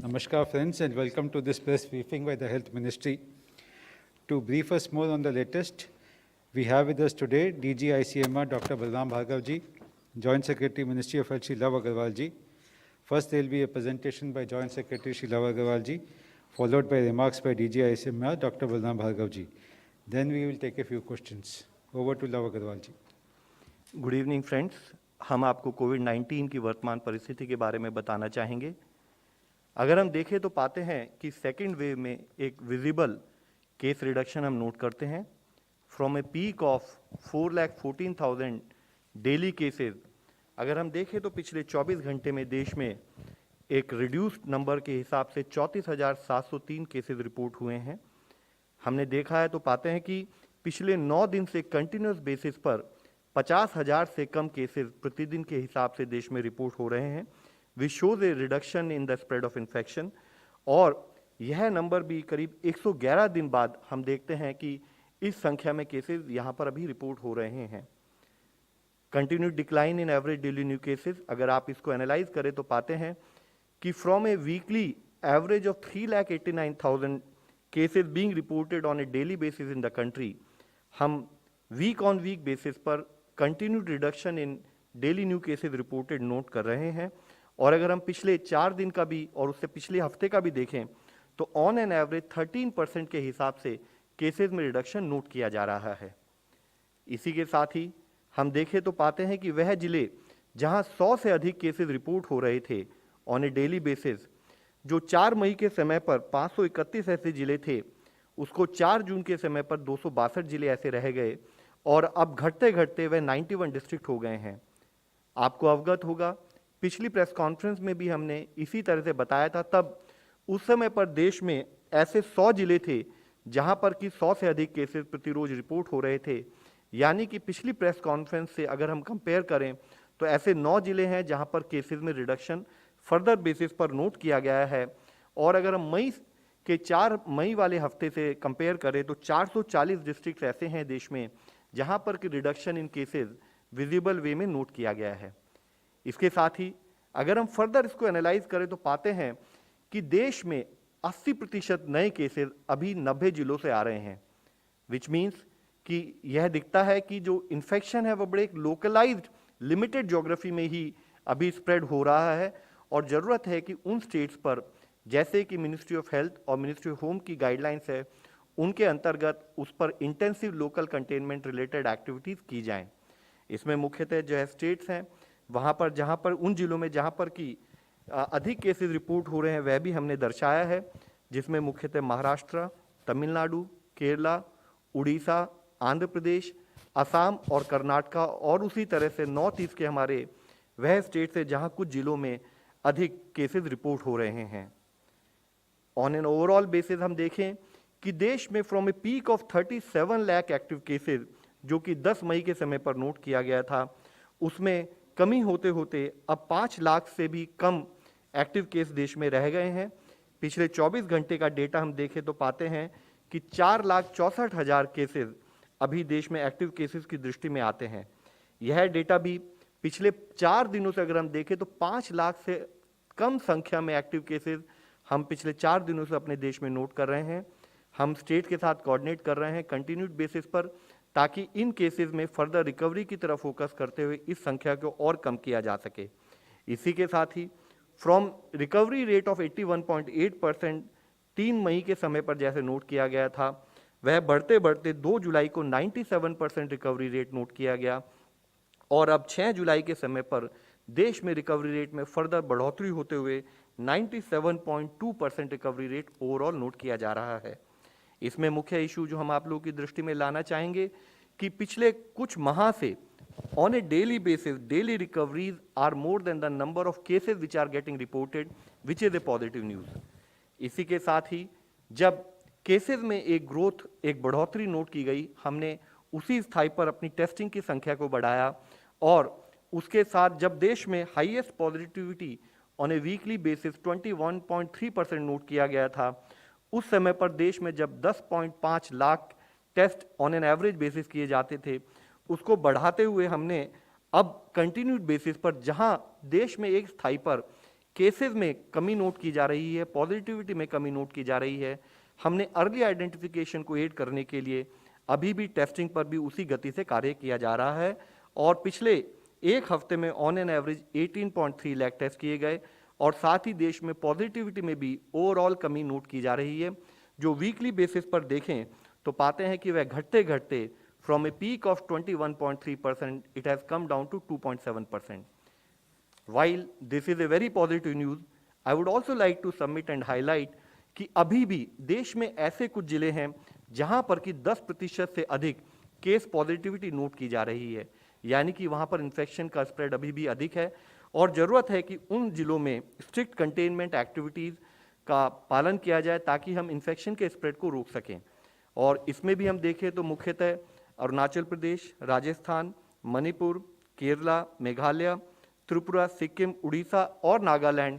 Namaskar friends and welcome to this press briefing by the Health Ministry. To brief us more on the latest, we have with us today DG ICMR Dr. Balram Bhargav ji, Joint Secretary Ministry of Health Shri Love Agarwal ji. First there will be a presentation by Joint Secretary Shri Love Agarwal ji, followed by remarks by DG ICMR Dr. Balram Bhargav ji. Then we will take a few questions. Over to Love Agarwal ji. Good evening friends, हम आपको कोविड-19 की वर्तमान परिस्थिति के बारे में बताना चाहेंगे। अगर हम देखें तो पाते हैं कि सेकेंड वेव में एक विजिबल केस रिडक्शन हम नोट करते हैं। From a peak of 4,14,000 daily cases, अगर हम देखें तो पिछले 24 घंटे में देश में एक रिड्यूस्ड नंबर के हिसाब से 34,703 केसेस रिपोर्ट हुए हैं। हमने देखा है तो पाते हैं कि पिछले 9 दिन से कंटिन्यूस बेसिस पर 50,000 से कम केसेस प्रतिदिन के हिसाब से देश में रिपोर्ट हो रहे हैं, which shows A reduction in the spread of infection. और यह नंबर भी करीब 111 दिन बाद हम देखते हैं कि इस संख्या में केसेस यहाँ पर अभी रिपोर्ट हो रहे हैं। Continued decline in average daily new cases, अगर आप इसको एनालाइज करें तो पाते हैं कि from A weekly average of 3,89,000 cases being reported on a daily basis in the country, हम वीक ऑन वीक बेसिस पर continued reduction in daily new cases reported note कर रहे हैं। और अगर हम पिछले 4 दिन का भी और उससे पिछले हफ्ते का भी देखें तो ऑन एन एवरेज 13% के हिसाब से केसेस में रिडक्शन नोट किया जा रहा है। इसी के साथ ही हम देखें तो पाते हैं कि वह जिले जहां 100 से अधिक केसेस रिपोर्ट हो रहे थे ऑन ए डेली बेसिस, जो 4 मई के समय पर 531 ऐसे जिले थे, उसको 4 जून के समय पर 262 जिले ऐसे रह गए और अब घटते घटते वह 91 डिस्ट्रिक्ट हो गए हैं। आपको अवगत होगा, पिछली प्रेस कॉन्फ्रेंस में भी हमने इसी तरह से बताया था। तब उस समय पर देश में ऐसे 100 जिले थे जहां पर कि 100 से अधिक केसेस प्रतिरोज रिपोर्ट हो रहे थे। यानी कि पिछली प्रेस कॉन्फ्रेंस से अगर हम कंपेयर करें तो ऐसे 9 जिले हैं जहां पर केसेस में रिडक्शन फर्दर बेसिस पर नोट किया गया है। और अगर हम मई के 4 मई वाले हफ्ते से कंपेयर करें तो 440 डिस्ट्रिक्ट ऐसे हैं देश में जहां पर कि रिडक्शन इन केसेस विजिबल वे में नोट किया गया है। इसके साथ ही अगर हम फर्दर इसको एनालाइज करें तो पाते हैं कि देश में 80% नए केसेस अभी 90 जिलों से आ रहे हैं, विच मीन्स कि यह दिखता है कि जो इन्फेक्शन है वह बड़े एक लोकलाइज्ड लिमिटेड ज्योग्राफी में ही अभी स्प्रेड हो रहा है। और ज़रूरत है कि उन स्टेट्स पर, जैसे कि मिनिस्ट्री ऑफ हेल्थ और मिनिस्ट्री ऑफ होम की गाइडलाइंस है, उनके अंतर्गत उस पर intensive local containment related activities की जाएं। इसमें मुख्यतः जो है स्टेट्स हैं वहाँ पर जहाँ पर उन जिलों में जहाँ पर कि अधिक केसेस रिपोर्ट हो रहे हैं वह भी हमने दर्शाया है, जिसमें मुख्यतः महाराष्ट्र, तमिलनाडु, केरला, उड़ीसा, आंध्र प्रदेश, असम और कर्नाटका, और उसी तरह से नॉर्थ ईस्ट के हमारे वह स्टेट्स है जहाँ कुछ जिलों में अधिक केसेस रिपोर्ट हो रहे हैं। ऑन एन ओवरऑल बेसिस हम देखें कि देश में from a peak of 37 lakh active cases जो कि 10 मई के समय पर नोट किया गया था, उसमें कमी होते होते अब 5 लाख से भी कम एक्टिव केस देश में रह गए हैं। पिछले 24 घंटे का डेटा हम देखें तो पाते हैं कि 4,64,000 केसेस अभी देश में एक्टिव केसेस की दृष्टि में आते हैं। यह डेटा भी पिछले 4 दिनों से अगर हम देखें तो 5 लाख से कम संख्या में एक्टिव केसेस हम पिछले 4 दिनों से अपने देश में नोट कर रहे हैं। हम स्टेट के साथ कोऑर्डिनेट कर रहे हैं कंटिन्यूड बेसिस पर, ताकि इन केसेस में फर्दर रिकवरी की तरफ फोकस करते हुए इस संख्या को और कम किया जा सके। इसी के साथ ही फ्रॉम रिकवरी रेट ऑफ 81.8% 3 मई के समय पर जैसे नोट किया गया था, वह बढ़ते बढ़ते 2 जुलाई को 97% रिकवरी रेट नोट किया गया और अब 6 जुलाई के समय पर देश में रिकवरी रेट में फर्दर बढ़ोतरी होते हुए 97.2% रिकवरी रेट ओवरऑल नोट किया जा रहा है। इसमें मुख्य इशू जो हम आप लोगों की दृष्टि में लाना चाहेंगे कि पिछले कुछ माह से on a daily basis daily recoveries are more than the number of cases which are getting reported, which is a positive news. इसी के साथ ही जब केसेस में एक ग्रोथ, एक बढ़ोतरी नोट की गई, हमने उसी स्थाई पर अपनी टेस्टिंग की संख्या को बढ़ाया और उसके साथ जब देश में highest positivity on A weekly basis 21.3% note किया गया था, उस समय पर देश में जब 10.5 lakh test on an average basis किए जाते थे, उसको बढ़ाते हुए हमने अब कंटिन्यूड बेसिस पर, जहां देश में एक स्थाई पर केसेस में कमी नोट की जा रही है, पॉजिटिविटी में कमी नोट की जा रही है। हमने अर्ली आइडेंटिफिकेशन को एड करने के लिए अभी भी टेस्टिंग पर भी उसी गति से कार्य किया जा रहा है और पिछले एक हफ्ते में on an average 18.3 lakh test किए गए और साथ ही देश में पॉजिटिविटी में भी ओवरऑल कमी नोट की जा रही है। जो वीकली बेसिस पर देखें तो पाते हैं कि वह घटते घटते from a peak of 21.3% it has come down to 2.7%. While this is a very positive news, I would also like to submit and highlight कि अभी भी देश में ऐसे कुछ जिले हैं जहां पर कि 10% से अधिक केस पॉजिटिविटी नोट की जा रही है, यानी कि वहां पर इन्फेक्शन का स्प्रेड अभी भी अधिक है और ज़रूरत है कि उन जिलों में स्ट्रिक्ट कंटेनमेंट एक्टिविटीज़ का पालन किया जाए ताकि हम इन्फेक्शन के स्प्रेड को रोक सकें। और इसमें भी हम देखें तो मुख्यतः अरुणाचल प्रदेश, राजस्थान, मणिपुर, केरला, मेघालय, त्रिपुरा, सिक्किम, उड़ीसा और नागालैंड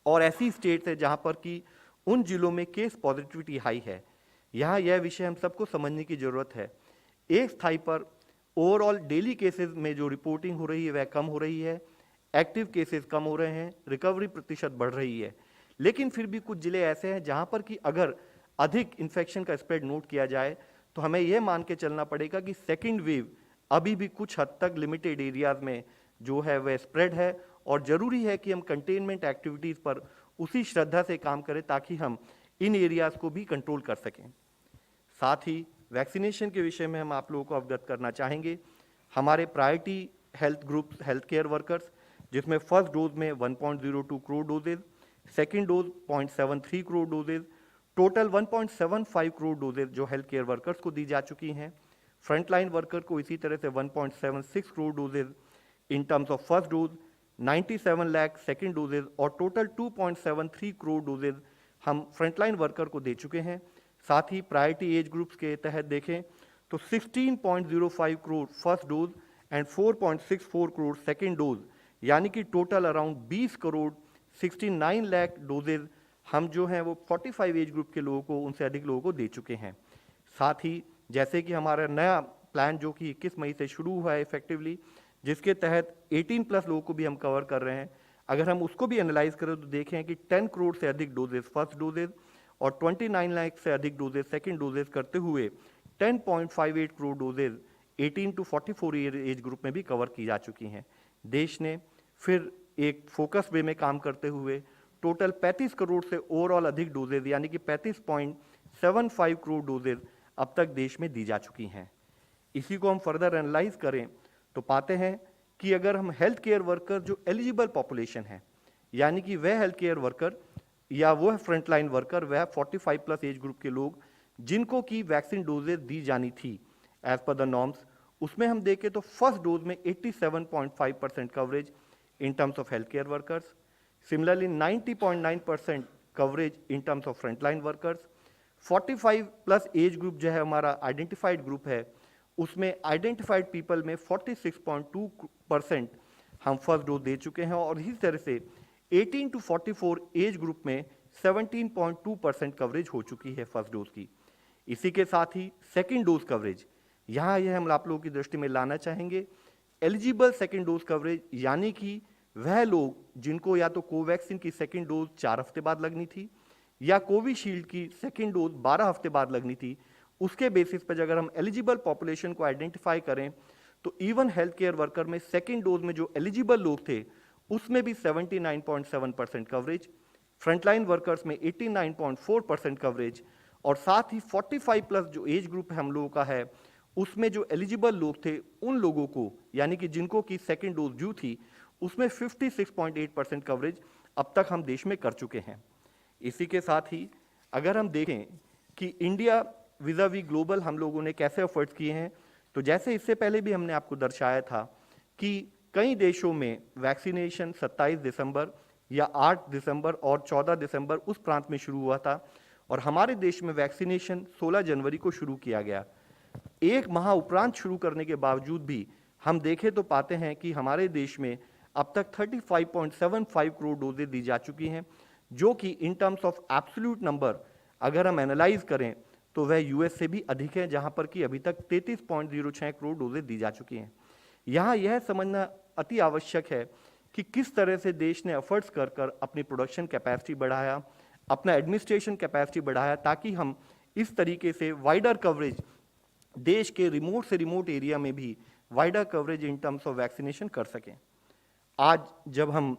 और ऐसी स्टेट्स है जहां पर कि उन जिलों में केस पॉजिटिविटी हाई है। यहाँ यह विषय हम सबको समझने की जरूरत है। एक स्थाई पर ओवरऑल डेली केसेस में जो रिपोर्टिंग हो रही है वह कम हो रही है, एक्टिव केसेस कम हो रहे हैं, रिकवरी प्रतिशत बढ़ रही है, लेकिन फिर भी कुछ जिले ऐसे हैं जहां पर कि अगर अधिक इन्फेक्शन का स्प्रेड नोट किया जाए तो हमें यह मान के चलना पड़ेगा कि सेकेंड वेव अभी भी कुछ हद तक लिमिटेड एरियाज में जो है वह स्प्रेड है और ज़रूरी है कि हम कंटेनमेंट एक्टिविटीज़ पर उसी श्रद्धा से काम करें ताकि हम इन एरियाज़ को भी कंट्रोल कर सकें। साथ ही वैक्सीनेशन के विषय में हम आप लोगों को अवगत करना चाहेंगे। हमारे priority health group health care workers, जिसमें फर्स्ट डोज में 1.02 crore doses, second dose 0.73 crore doses, total 1.75 crore doses जो हेल्थ केयर वर्कर्स को दी जा चुकी हैं। फ्रंटलाइन वर्कर को इसी तरह से 1.76 crore doses in terms of first dose, 97 lakh second doses और टोटल 2.73 करोड़ डोजेज हम फ्रंटलाइन वर्कर को दे चुके हैं। साथ ही प्रायोरिटी एज ग्रुप्स के तहत देखें तो 16.05 crore first dose and 4.64 crore second dose, यानी कि total around 20 crore 69 lakh doses हम जो हैं वो 45 एज ग्रुप के लोगों को, उनसे अधिक लोगों को दे चुके हैं। साथ ही जैसे कि हमारा नया प्लान जो कि 21 मई से शुरू हुआ है इफेक्टिवली, जिसके तहत 18 प्लस लोगों को भी हम कवर कर रहे हैं, अगर हम उसको भी एनालाइज करें तो देखें कि 10 करोड़ से अधिक डोजेज फर्स्ट डोजेज और 29 लाख से अधिक डोजेज सेकेंड डोजेज करते हुए 10.58 crore doses 18 to 44 year age group में भी कवर की जा चुकी हैं। देश ने फिर एक फोकस वे में काम करते हुए टोटल 35 करोड़ से ओवरऑल अधिक डोजेज यानी कि 35.75 करोड़ डोजेज अब तक देश में दी जा चुकी हैं। इसी को हम फर्दर एनालाइज करें तो पाते हैं कि अगर हम हेल्थ केयर वर्कर जो एलिजिबल पॉपुलेशन है, यानी कि वह हेल्थ केयर वर्कर या वह फ्रंटलाइन वर्कर, वह 45 प्लस एज ग्रुप के लोग जिनको की वैक्सीन डोजेज दी जानी थी एज पर द नॉर्म्स, उसमें हम देखें तो फर्स्ट डोज में 87.5% coverage in terms of health care workers, similarly 90.9% coverage in terms of frontline workers. 45 plus age group जो है हमारा आइडेंटिफाइड ग्रुप है, उसमें आइडेंटिफाइड पीपल में 46.2% हम फर्स्ट डोज दे चुके हैं और इसी तरह से 18 टू 44 एज ग्रुप में 17.2% कवरेज हो चुकी है फर्स्ट डोज की। इसी के साथ ही सेकेंड डोज कवरेज, यहाँ यह हम आप लोगों की दृष्टि में लाना चाहेंगे। एलिजिबल सेकेंड डोज कवरेज यानी कि वह लोग जिनको या तो कोवैक्सीन की सेकेंड डोज 4 हफ्ते बाद लगनी थी या कोविशील्ड की सेकेंड डोज 12 हफ्ते बाद लगनी थी, उसके बेसिस पर अगर हम एलिजिबल पॉपुलेशन को आइडेंटिफाई करें तो इवन हेल्थ केयर वर्कर में सेकेंड डोज में जो एलिजिबल लोग थे उसमें भी 79.7% कवरेज, फ्रंटलाइन वर्कर्स में 89.4% कवरेज और साथ ही 45 प्लस जो एज ग्रुप हम लोगों का है उसमें जो एलिजिबल लोग थे उन लोगों को यानी कि जिनको की सेकेंड डोज ड्यू थी उसमें 56.8% कवरेज अब तक हम देश में कर चुके हैं। इसी के साथ ही अगर हम देखें कि इंडिया विज़ा वी ग्लोबल हम लोगों ने कैसे एफर्ट्स किए हैं, तो जैसे इससे पहले भी हमने आपको दर्शाया था कि कई देशों में वैक्सीनेशन 27 दिसंबर या 8 दिसंबर और 14 दिसंबर उस प्रांत में शुरू हुआ था और हमारे देश में वैक्सीनेशन 16 जनवरी को शुरू किया गया। एक माह उपरांत शुरू करने के बावजूद भी हम देखें तो पाते हैं कि हमारे देश में अब तक 35.75 करोड़ डोजेज दी जा चुकी हैं, जो कि in terms of absolute number अगर हम एनालाइज करें तो वह यूएस से भी अधिक है, जहां पर कि अभी तक 33.06 करोड़ डोजेज दी जा चुकी हैं। यहाँ यह समझना अति आवश्यक है कि किस तरह से देश ने एफर्ट्स कर कर अपनी प्रोडक्शन कैपेसिटी बढ़ाया, अपना एडमिनिस्ट्रेशन कैपेसिटी बढ़ाया, ताकि हम इस तरीके से वाइडर कवरेज देश के रिमोट से रिमोट एरिया में भी wider coverage in terms of vaccination कर सकें। आज जब हम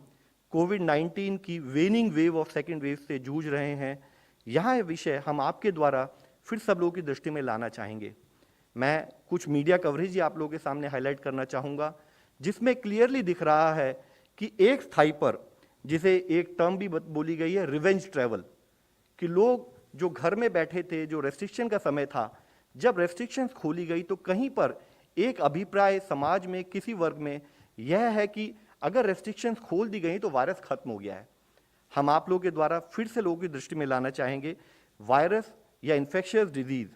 कोविड-19 की वेनिंग वेव ऑफ सेकेंड वेव से जूझ रहे हैं, यहाँ ये विषय हम आपके द्वारा फिर सब लोगों की दृष्टि में लाना चाहेंगे। मैं कुछ मीडिया कवरेज ही आप लोगों के सामने हाईलाइट करना चाहूँगा, जिसमें क्लियरली दिख रहा है कि एक स्थाई पर, जिसे एक टर्म भी बोली गई है, रिवेंज ट्रैवल, कि लोग जो घर में बैठे थे, जो रेस्ट्रिक्शन का समय था, जब रेस्ट्रिक्शंस खोली गई तो कहीं पर एक अभिप्राय समाज में किसी वर्ग में यह है कि अगर रेस्ट्रिक्शंस खोल दी गई तो वायरस खत्म हो गया है। हम आप लोगों के द्वारा फिर से लोगों की दृष्टि में लाना चाहेंगे, वायरस या इन्फेक्शियस डिजीज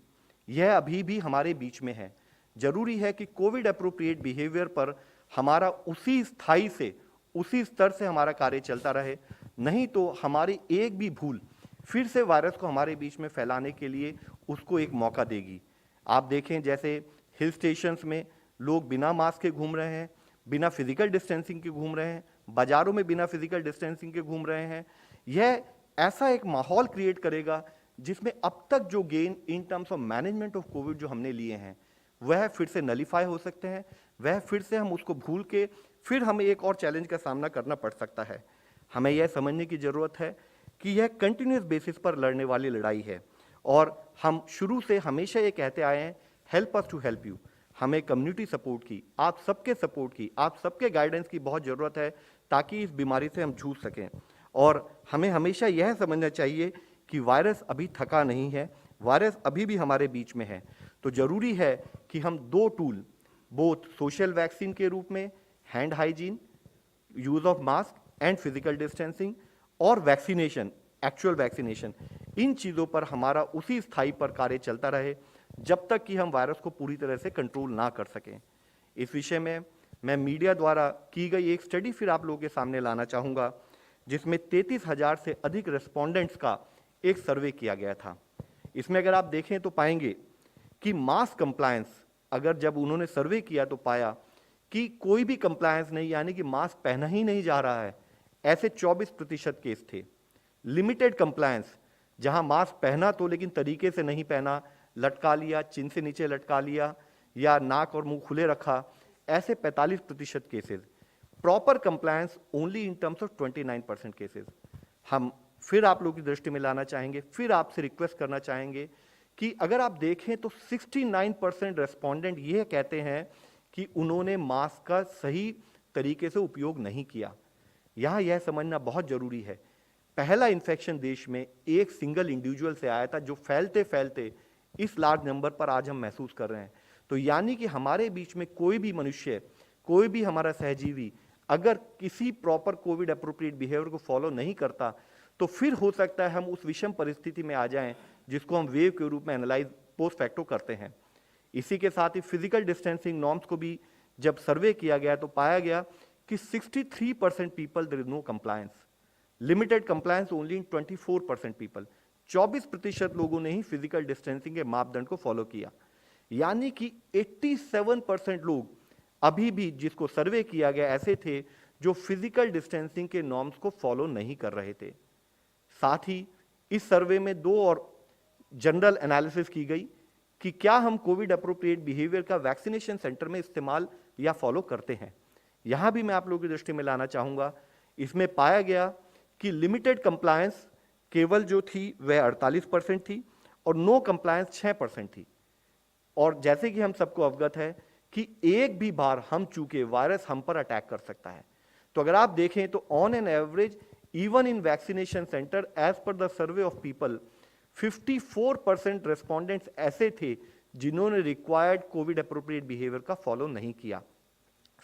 यह अभी भी हमारे बीच में है। जरूरी है कि कोविड अप्रोप्रिएट बिहेवियर पर हमारा उसी स्थाई से, उसी स्तर से हमारा कार्य चलता रहे, नहीं तो हमारी एक भी भूल फिर से वायरस को हमारे बीच में फैलाने के लिए उसको एक मौका देगी। आप देखें जैसे हिल स्टेशंस में लोग बिना मास्क के घूम रहे हैं, बिना फिजिकल डिस्टेंसिंग के घूम रहे हैं, बाजारों में बिना फिजिकल डिस्टेंसिंग के घूम रहे हैं। यह ऐसा एक माहौल क्रिएट करेगा जिसमें अब तक जो gain in terms of management of Covid जो हमने लिए हैं वह फिर से नलीफाई हो सकते हैं, वह फिर से हम उसको भूल के फिर हमें एक और चैलेंज का सामना करना पड़ सकता है। हमें यह समझने की जरूरत है कि यह कंटिन्यूस बेसिस पर लड़ने वाली लड़ाई है और हम शुरू से हमेशा ये कहते आए हैं, help us to help you. हमें कम्युनिटी सपोर्ट की, आप सबके सपोर्ट की, आप सबके गाइडेंस की बहुत ज़रूरत है ताकि इस बीमारी से हम जूझ सकें। और हमें हमेशा यह समझना चाहिए कि वायरस अभी थका नहीं है, वायरस अभी भी हमारे बीच में है। तो ज़रूरी है कि हम दो टूल, बोथ सोशल वैक्सीन के रूप में hand hygiene, use of mask and physical distancing, और वैक्सीनेशन, एक्चुअल वैक्सीनेशन, इन चीज़ों पर हमारा उसी स्थाई पर कार्य चलता रहे जब तक कि हम वायरस को पूरी तरह से कंट्रोल ना कर सकें। इस विषय में मैं मीडिया द्वारा की गई एक स्टडी फिर आप लोगों के सामने लाना चाहूँगा, जिसमें 33,000 से अधिक रेस्पोंडेंट्स का एक सर्वे किया गया था। इसमें अगर आप देखें तो पाएंगे कि मास्क कंप्लायंस, अगर जब उन्होंने सर्वे किया तो पाया कि कोई भी कंप्लायंस नहीं, यानी कि मास्क पहना ही नहीं जा रहा है, ऐसे 24% केस थे। लिमिटेड कंप्लायंस, जहां मास्क पहना तो लेकिन तरीके से नहीं पहना, लटका लिया, चिन से नीचे लटका लिया या नाक और मुंह खुले रखा, ऐसे 45% cases. Proper compliance only in terms of 29% cases. हम फिर आप लोगों की दृष्टि में लाना चाहेंगे, फिर आपसे रिक्वेस्ट करना चाहेंगे कि अगर आप देखें तो 69% रेस्पोंडेंट ये कहते हैं कि उन्होंने मास्क का सही तरीके से उपयोग नहीं किया। यहाँ यह समझना बहुत जरूरी है, पहला इन्फेक्शन देश में एक सिंगल इंडिविजुअल से आया था, जो फैलते फैलते इस लार्ज नंबर पर आज हम महसूस कर रहे हैं। तो यानी कि हमारे बीच में कोई भी मनुष्य, कोई भी हमारा सहजीवी अगर किसी प्रॉपर कोविड अप्रोप्रिएट बिहेवियर को फॉलो नहीं करता, तो फिर हो सकता है हम उस विषम परिस्थिति में आ जाएं जिसको हम वेव के रूप में एनालाइज पोस्ट फैक्टो करते हैं। इसी के साथ ही फिजिकल डिस्टेंसिंग नॉर्म्स को भी जब सर्वे किया गया तो पाया गया कि 63% people there is no compliance, limited compliance only in 24% people. 24% लोगों ने ही फिजिकल डिस्टेंसिंग के मापदंड को फॉलो किया। यानी कि 87% लोग अभी भी, जिसको सर्वे किया गया, ऐसे थे जो फिजिकल डिस्टेंसिंग के नॉर्म्स को फॉलो नहीं कर रहे थे। साथ ही इस सर्वे में दो और जनरल एनालिसिस की गई कि क्या हम कोविड अप्रोप्रिएट बिहेवियर का वैक्सीनेशन सेंटर में इस्तेमाल या फॉलो करते हैं। यहां भी मैं आप लोगों की दृष्टि में लाना चाहूंगा, इसमें पाया गया कि लिमिटेड कंप्लायंस केवल जो थी वह 48% थी और नो कंप्लायंस 6% थी। और जैसे कि हम सबको अवगत है कि एक भी बार हम चूके वायरस हम पर अटैक कर सकता है। तो अगर आप देखें तो on an average even in vaccination centre, as per the survey of people, 54% respondents ऐसे थे जिन्होंने रिक्वायर्ड कोविड अप्रोप्रिएट बिहेवियर का फॉलो नहीं किया।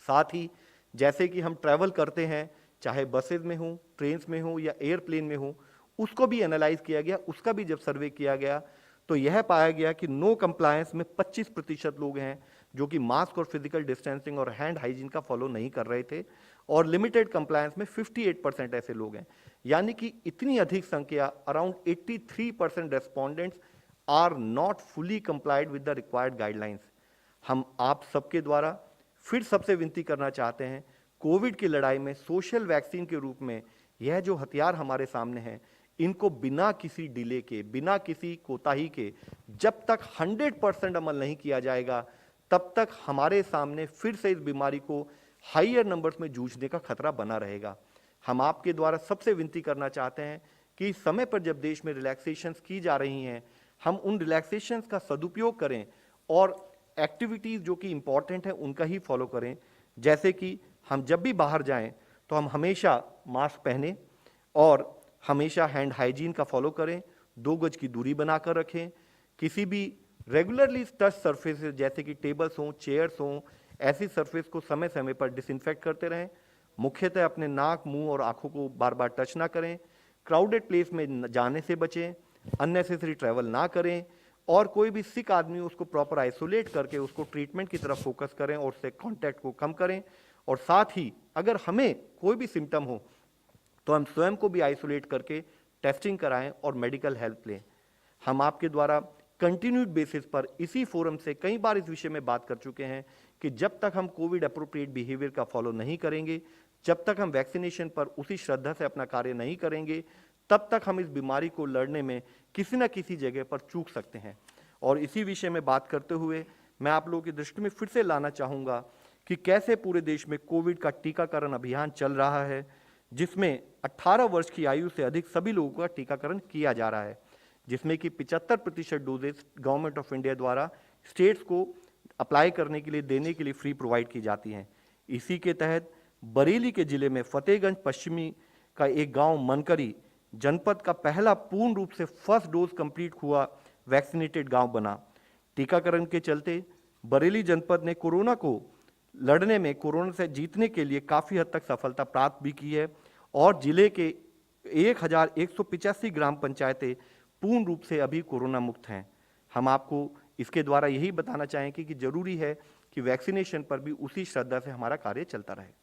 साथ ही जैसे कि हम ट्रैवल करते हैं, चाहे बसेज में हो, ट्रेन में हो या एयरप्लेन में हो, उसको भी एनालाइज किया गया। उसका भी जब सर्वे किया गया तो यह पाया गया कि नो कंप्लायंस में 25% लोग हैं जो कि मास्क और फिजिकल डिस्टेंसिंग और हैंड हाइजीन का फॉलो नहीं कर रहे थे, और लिमिटेड कंप्लायंस में 58% ऐसे लोग हैं। यानी कि इतनी अधिक संख्या, around 83% respondents are not fully complied with the required guidelines. हम आप सबके द्वारा फिर सबसे विनती करना चाहते हैं, कोविड की लड़ाई में सोशल वैक्सीन के रूप में यह जो हथियार हमारे सामने हैं, इनको बिना किसी डिले के, बिना किसी कोताही के, जब तक 100% अमल नहीं किया जाएगा, तब तक हमारे सामने फिर से इस बीमारी को हाइयर नंबर्स में जूझने का खतरा बना रहेगा। हम आपके द्वारा सबसे विनती करना चाहते हैं कि समय पर जब देश में रिलैक्सेशंस की जा रही हैं, हम उन रिलैक्सेशंस का सदुपयोग करें और एक्टिविटीज़ जो कि इंपॉर्टेंट है उनका ही फॉलो करें। जैसे कि हम जब भी बाहर जाएं तो हम हमेशा मास्क पहनें और हमेशा हैंड हाइजीन का फॉलो करें, 2 गज की दूरी बनाकर रखें, किसी भी रेगुलरली टच सरफेसेस जैसे कि टेबल्स हों, चेयर्स हों, ऐसी सरफेस को समय समय पर डिसइंफेक्ट करते रहें। मुख्यतः अपने नाक, मुंह और आंखों को बार बार टच ना करें, क्राउडेड प्लेस में जाने से बचें, अननेसेसरी ट्रैवल ना करें और कोई भी सिक आदमी उसको प्रॉपर आइसोलेट करके उसको ट्रीटमेंट की तरफ फोकस करें और उससे कॉन्टैक्ट को कम करें। और साथ ही अगर हमें कोई भी सिम्टम हो तो हम स्वयं को भी आइसोलेट करके टेस्टिंग कराएं और मेडिकल हेल्प लें। हम आपके द्वारा कंटिन्यूड बेसिस पर इसी फोरम से कई बार इस विषय में बात कर चुके हैं कि जब तक हम कोविड अप्रोप्रिएट बिहेवियर का फॉलो नहीं करेंगे, जब तक हम वैक्सीनेशन पर उसी श्रद्धा से अपना कार्य नहीं करेंगे, तब तक हम इस बीमारी को लड़ने में किसी न किसी जगह पर चूक सकते हैं। और इसी विषय में बात करते हुए मैं आप लोगों की दृष्टि में फिर से लाना चाहूँगा कि कैसे पूरे देश में कोविड का टीकाकरण अभियान चल रहा है, जिसमें 18 वर्ष की आयु से अधिक सभी लोगों का टीकाकरण किया जा रहा है, जिसमें कि 75% डोजेस गवर्नमेंट ऑफ इंडिया द्वारा स्टेट्स को अप्लाई करने के लिए, देने के लिए फ्री प्रोवाइड की जाती हैं। इसी के तहत बरेली के जिले में फतेहगंज पश्चिमी का एक गांव मनकरी जनपद का पहला पूर्ण रूप से फर्स्ट डोज कंप्लीट हुआ वैक्सीनेटेड गांव बना। टीकाकरण के चलते बरेली जनपद ने कोरोना को लड़ने में, कोरोना से जीतने के लिए काफ़ी हद तक सफलता प्राप्त भी की है और जिले के 1185 ग्राम पंचायतें पूर्ण रूप से अभी कोरोना मुक्त हैं। हम आपको इसके द्वारा यही बताना चाहेंगे कि जरूरी है कि वैक्सीनेशन पर भी उसी श्रद्धा से हमारा कार्य चलता रहे।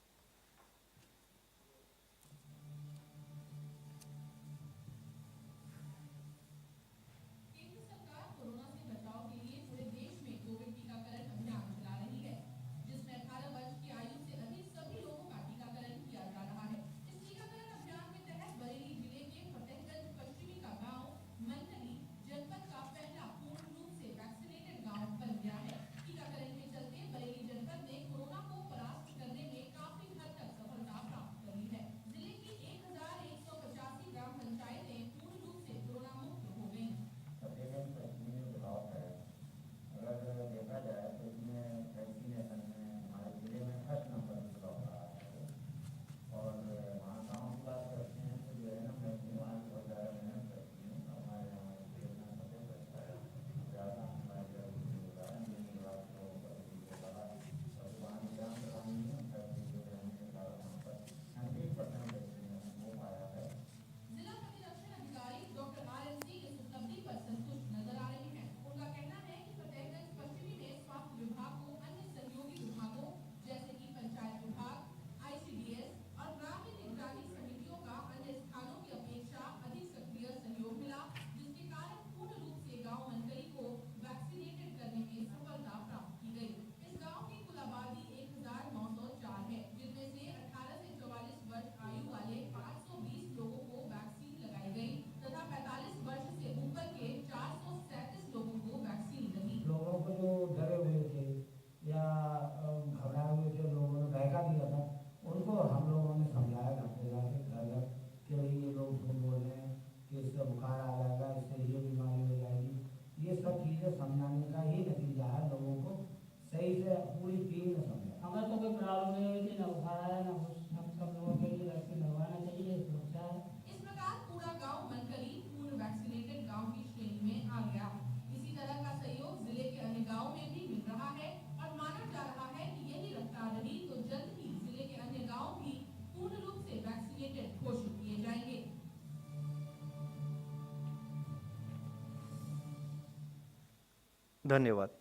धन्यवाद।